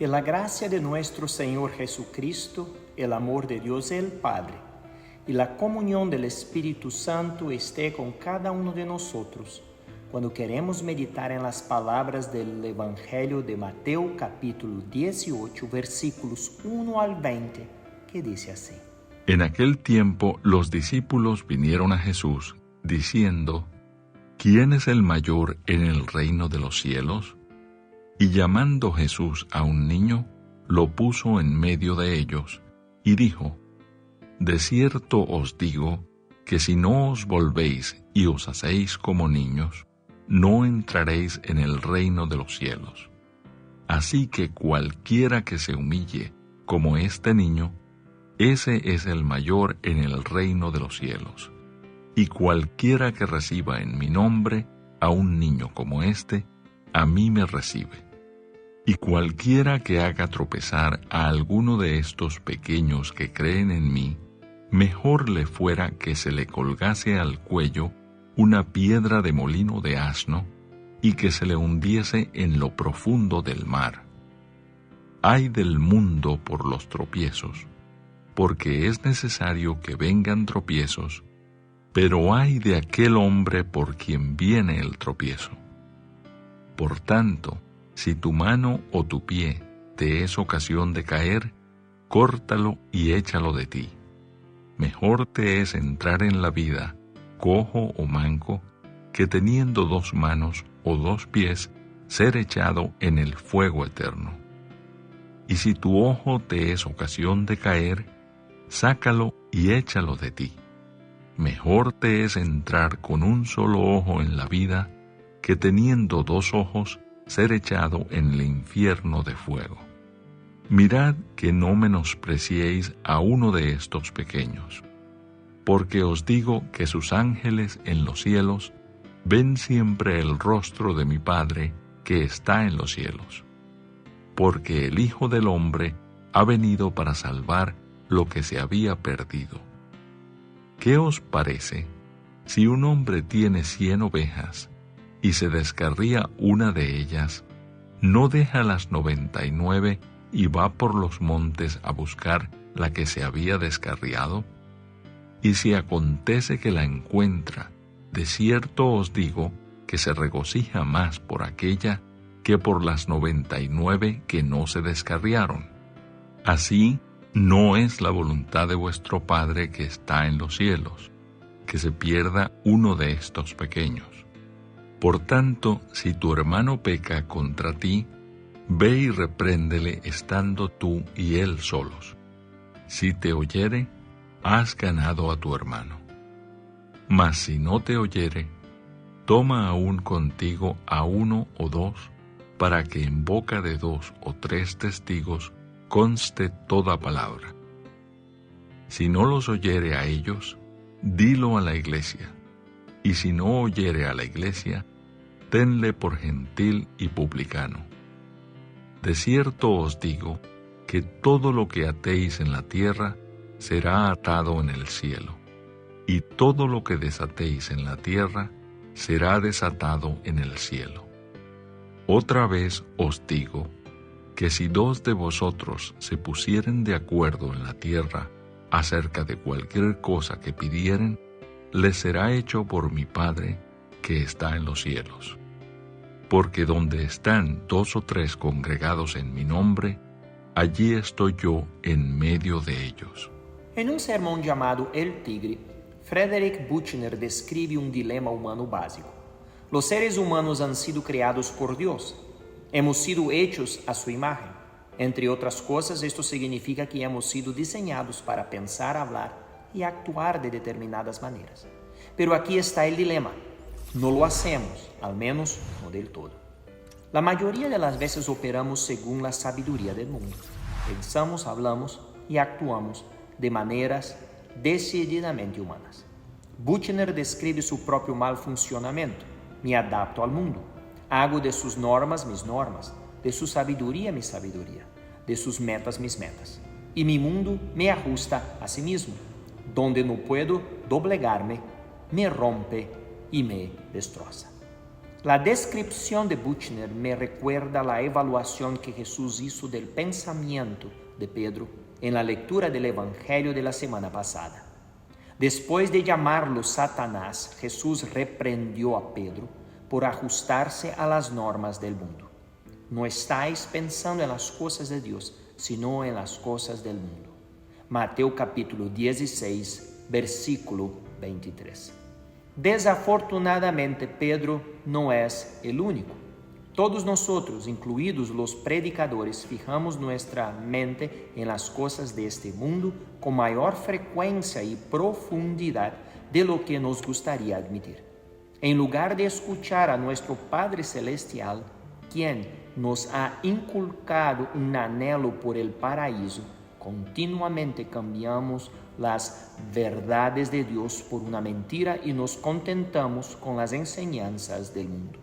Que la gracia de nuestro Señor Jesucristo, el amor de Dios el Padre y la comunión del Espíritu Santo esté con cada uno de nosotros cuando queremos meditar en las palabras del Evangelio de Mateo capítulo 18 versículos 1 al 20, que dice así. En aquel tiempo los discípulos vinieron a Jesús diciendo: ¿Quién es el mayor en el reino de los cielos? Y llamando Jesús a un niño, lo puso en medio de ellos, y dijo: De cierto os digo, que si no os volvéis y os hacéis como niños, no entraréis en el reino de los cielos. Así que cualquiera que se humille como este niño, ese es el mayor en el reino de los cielos. Y cualquiera que reciba en mi nombre a un niño como este, a mí me recibe. Y cualquiera que haga tropezar a alguno de estos pequeños que creen en mí, mejor le fuera que se le colgase al cuello una piedra de molino de asno y que se le hundiese en lo profundo del mar. Ay del mundo por los tropiezos, porque es necesario que vengan tropiezos, pero ay de aquel hombre por quien viene el tropiezo. Por tanto, si tu mano o tu pie te es ocasión de caer, córtalo y échalo de ti. Mejor te es entrar en la vida, cojo o manco, que teniendo 2 manos o 2 pies, ser echado en el fuego eterno. Y si tu ojo te es ocasión de caer, sácalo y échalo de ti. Mejor te es entrar con un solo ojo en la vida, que teniendo 2 ojos, ser echado en el infierno de fuego. Mirad que no menospreciéis a uno de estos pequeños, porque os digo que sus ángeles en los cielos ven siempre el rostro de mi Padre que está en los cielos. Porque el Hijo del Hombre ha venido para salvar lo que se había perdido. ¿Qué os parece si un hombre tiene 100 ovejas y se descarría una de ellas, no deja las 99 y va por los montes a buscar la que se había descarriado? Y si acontece que la encuentra, de cierto os digo que se regocija más por aquella que por las 99 que no se descarriaron. Así no es la voluntad de vuestro Padre que está en los cielos, que se pierda uno de estos pequeños. Por tanto, si tu hermano peca contra ti, ve y repréndele estando tú y él solos. Si te oyere, has ganado a tu hermano. Mas si no te oyere, toma aún contigo a 1 o 2, para que en boca de 2 o 3 testigos conste toda palabra. Si no los oyere a ellos, dilo a la iglesia, y si no oyere a la iglesia, tenle por gentil y publicano. De cierto os digo que todo lo que atéis en la tierra será atado en el cielo, y todo lo que desatéis en la tierra será desatado en el cielo. Otra vez os digo que si 2 de vosotros se pusieren de acuerdo en la tierra acerca de cualquier cosa que pidieren, les será hecho por mi Padre que está en los cielos. Porque donde están 2 o 3 congregados en mi nombre, allí estoy yo en medio de ellos. En un sermón llamado El Tigre, Frederick Buechner describe un dilema humano básico. Los seres humanos han sido creados por Dios. Hemos sido hechos a su imagen. Entre otras cosas, esto significa que hemos sido diseñados para pensar, hablar y actuar de determinadas maneras. Pero aquí está el dilema. No lo hacemos, al menos no del todo. La mayoría de las veces operamos según la sabiduría del mundo. Pensamos, hablamos y actuamos de maneras decididamente humanas. Buechner describe su propio mal funcionamiento. Me adapto al mundo. Hago de sus normas mis normas, de su sabiduría mi sabiduría, de sus metas mis metas. Y mi mundo me ajusta a sí mismo. Donde no puedo doblegarme, me rompe y me destroza. La descripción de Buchner me recuerda la evaluación que Jesús hizo del pensamiento de Pedro en la lectura del Evangelio de la semana pasada. Después de llamarlo Satanás, Jesús reprendió a Pedro por ajustarse a las normas del mundo. No estáis pensando en las cosas de Dios, sino en las cosas del mundo. Mateo capítulo 16, versículo 23. Desafortunadamente, Pedro no es el único. Todos nosotros, incluidos los predicadores, fijamos nuestra mente en las cosas de este mundo con mayor frecuencia y profundidad de lo que nos gustaría admitir. En lugar de escuchar a nuestro Padre Celestial, quien nos ha inculcado un anhelo por el paraíso, continuamente cambiamos las verdades de Dios por una mentira y nos contentamos con las enseñanzas del mundo.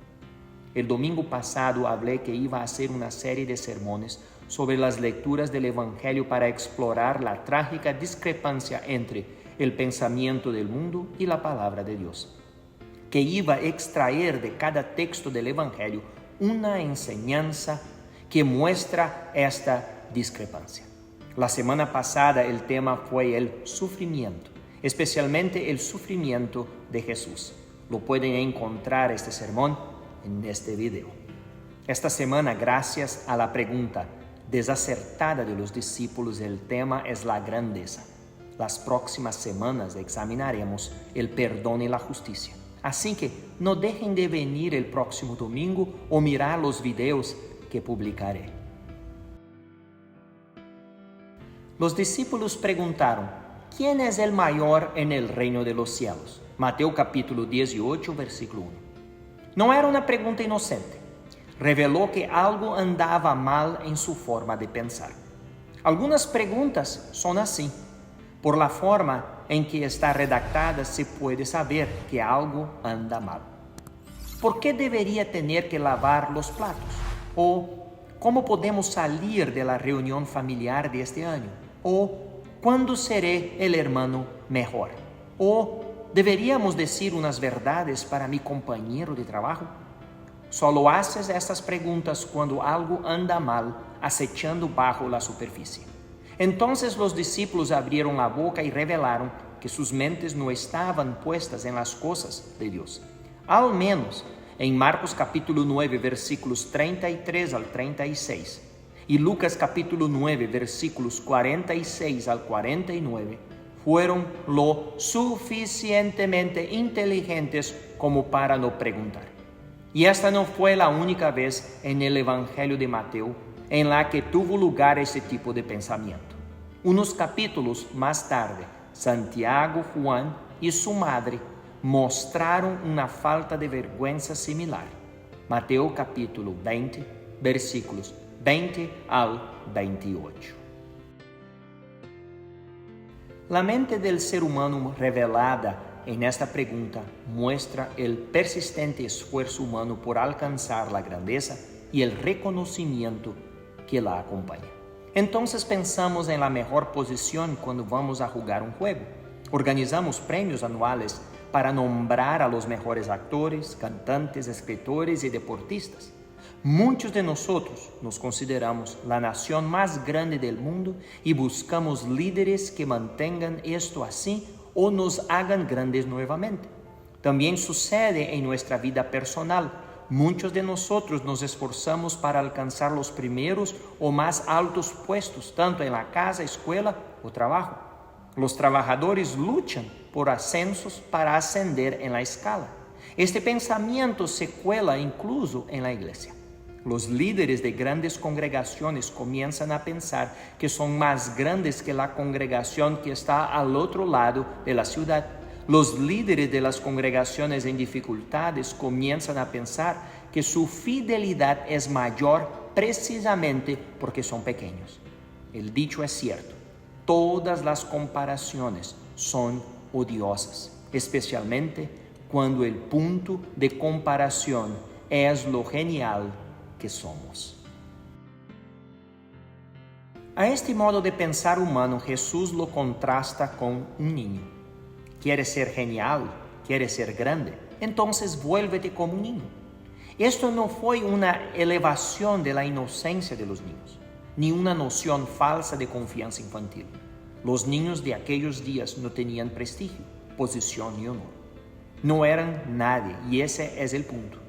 El domingo pasado hablé que iba a hacer una serie de sermones sobre las lecturas del Evangelio para explorar la trágica discrepancia entre el pensamiento del mundo y la palabra de Dios, que iba a extraer de cada texto del Evangelio una enseñanza que muestra esta discrepancia. La semana pasada el tema fue el sufrimiento, especialmente el sufrimiento de Jesús. Lo pueden encontrar este sermón en este video. Esta semana, gracias a la pregunta desacertada de los discípulos, el tema es la grandeza. Las próximas semanas examinaremos el perdón y la justicia. Así que no dejen de venir el próximo domingo o mirar los videos que publicaré. Los discípulos preguntaron, ¿quién es el mayor en el reino de los cielos? Mateo capítulo 18, versículo 1. No era una pregunta inocente. Reveló que algo andaba mal en su forma de pensar. Algunas preguntas son así. Por la forma en que está redactada se puede saber que algo anda mal. ¿Por qué debería tener que lavar los platos? ¿O cómo podemos salir de la reunión familiar de este año? ¿O cuándo seré el hermano mejor? ¿O deberíamos decir unas verdades para mi compañero de trabajo? Solo haces estas preguntas cuando algo anda mal, acechando bajo la superficie. Entonces los discípulos abrieron la boca y revelaron que sus mentes no estaban puestas en las cosas de Dios. Al menos en Marcos capítulo 9, versículos 33 al 36 y Lucas capítulo 9, versículos 46 al 49, fueron lo suficientemente inteligentes como para no preguntar. Y esta no fue la única vez en el Evangelio de Mateo en la que tuvo lugar ese tipo de pensamiento. Unos capítulos más tarde, Santiago, Juan y su madre mostraron una falta de vergüenza similar. Mateo capítulo 20, versículos 20 al 28. La mente del ser humano revelada en esta pregunta muestra el persistente esfuerzo humano por alcanzar la grandeza y el reconocimiento que la acompaña. Entonces pensamos en la mejor posición cuando vamos a jugar un juego. Organizamos premios anuales para nombrar a los mejores actores, cantantes, escritores y deportistas. Muchos de nosotros nos consideramos la nación más grande del mundo y buscamos líderes que mantengan esto así o nos hagan grandes nuevamente. También sucede en nuestra vida personal. Muchos de nosotros nos esforzamos para alcanzar los primeros o más altos puestos, tanto en la casa, escuela o trabajo. Los trabajadores luchan por ascensos para ascender en la escala. Este pensamiento se cuela incluso en la iglesia. Los líderes de grandes congregaciones comienzan a pensar que son más grandes que la congregación que está al otro lado de la ciudad. Los líderes de las congregaciones en dificultades comienzan a pensar que su fidelidad es mayor precisamente porque son pequeños. El dicho es cierto, todas las comparaciones son odiosas, especialmente cuando el punto de comparación es lo genial que somos. A este modo de pensar humano, Jesús lo contrasta con un niño. ¿Quieres ser genial? ¿Quieres ser grande? Entonces vuélvete como un niño. Esto no fue una elevación de la inocencia de los niños, ni una noción falsa de confianza infantil. Los niños de aquellos días no tenían prestigio, posición ni honor. No eran nadie, y ese es el punto.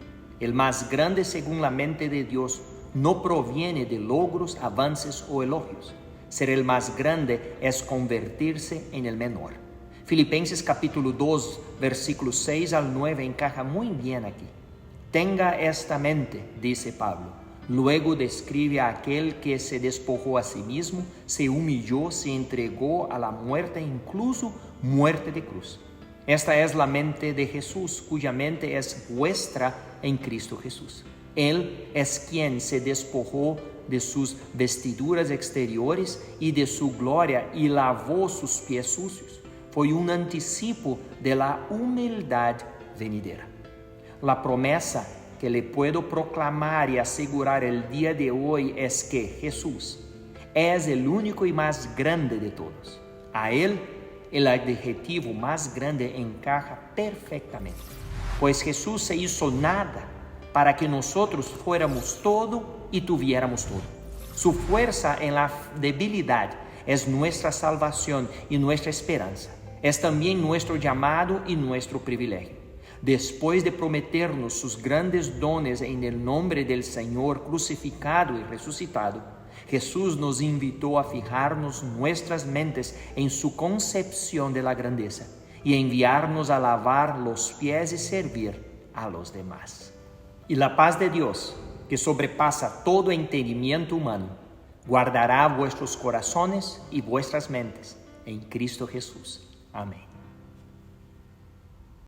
El más grande según la mente de Dios no proviene de logros, avances o elogios. Ser el más grande es convertirse en el menor. Filipenses capítulo 2, versículos 6 al 9 encaja muy bien aquí. Tenga esta mente, dice Pablo. Luego describe a aquel que se despojó a sí mismo, se humilló, se entregó a la muerte, incluso muerte de cruz. Esta es la mente de Jesús, cuya mente es vuestra en Cristo Jesús. Él es quien se despojó de sus vestiduras exteriores y de su gloria y lavó sus pies sucios. Fue un anticipo de la humildad venidera. La promesa que le puedo proclamar y asegurar el día de hoy es que Jesús es el único y más grande de todos. A Él, el adjetivo más grande encaja perfectamente, pues Jesús se hizo nada para que nosotros fuéramos todo y tuviéramos todo. Su fuerza en la debilidad es nuestra salvación y nuestra esperanza. Es también nuestro llamado y nuestro privilegio. Después de prometernos sus grandes dones en el nombre del Señor crucificado y resucitado, Jesús nos invitó a fijarnos nuestras mentes en su concepción de la grandeza y a enviarnos a lavar los pies y servir a los demás. Y la paz de Dios, que sobrepasa todo entendimiento humano, guardará vuestros corazones y vuestras mentes en Cristo Jesús. Amén.